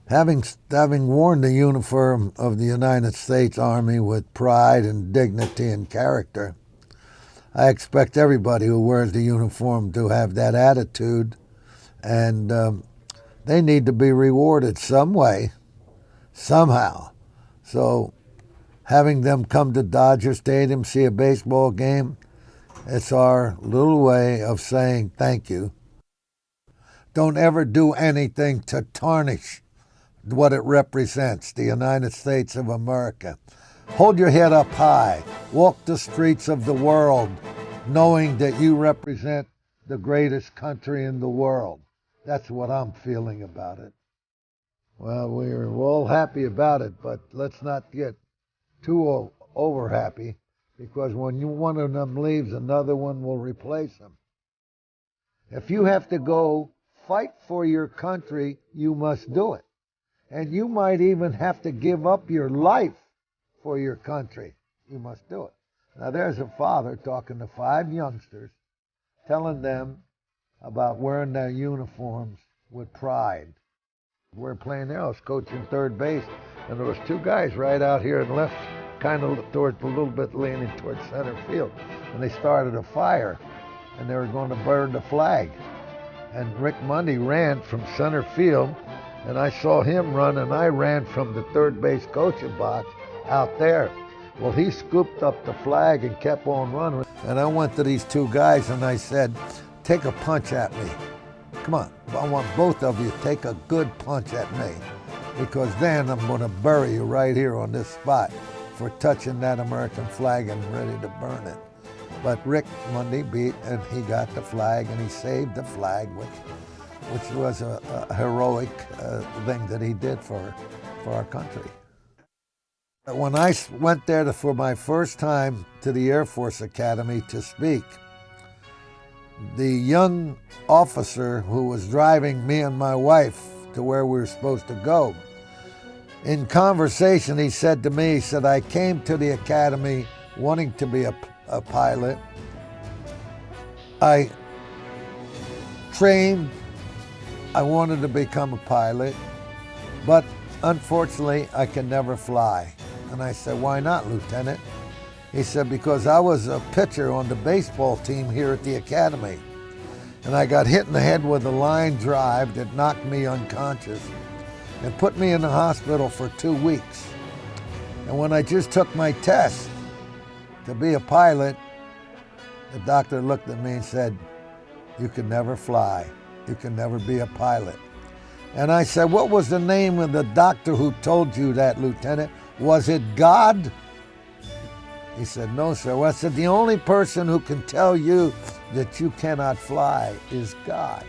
Having worn the uniform of the United States Army with pride and dignity and character, I expect everybody who wears the uniform to have that attitude, and they need to be rewarded some way, somehow. So having them come to Dodger Stadium, see a baseball game, it's our little way of saying thank you. Don't ever do anything to tarnish what it represents, the United States of America. Hold your head up high. Walk the streets of the world knowing that you represent the greatest country in the world. That's what I'm feeling about it. Well, we're all happy about it, but let's not get too over happy, because when one of them leaves, another one will replace them. If you have to go fight for your country, you must do it. And you might even have to give up your life for your country. You must do it. Now, there's a father talking to 5 youngsters, telling them about wearing their uniforms with pride. We're playing there. I was coaching third base, and there was 2 guys right out here and left, kind of towards a little bit leaning towards center field, and they started a fire, and they were going to burn the flag. And Rick Mundy ran from center field, and I saw him run, and I ran from the third base coaching box out there. Well, he scooped up the flag and kept on running. And I went to these 2 guys and I said, take a punch at me. Come on, I want both of you to take a good punch at me, because then I'm going to bury you right here on this spot for touching that American flag and ready to burn it. But Rick Mundy beat, and he got the flag, and he saved the flag, which was a heroic thing that he did for our country. When I went there for my first time to the Air Force Academy to speak, the young officer who was driving me and my wife to where we were supposed to go, in conversation he said to me, he said, I came to the academy wanting to be a pilot. I trained, I wanted to become a pilot, but unfortunately I can never fly. And I said, why not, Lieutenant? He said, because I was a pitcher on the baseball team here at the academy, and I got hit in the head with a line drive that knocked me unconscious and put me in the hospital for 2 weeks. And when I just took my test to be a pilot, the doctor looked at me and said, you can never fly. You can never be a pilot. And I said, what was the name of the doctor who told you that, Lieutenant? Was it God? He said, no, sir. Well, I said, the only person who can tell you that you cannot fly is God.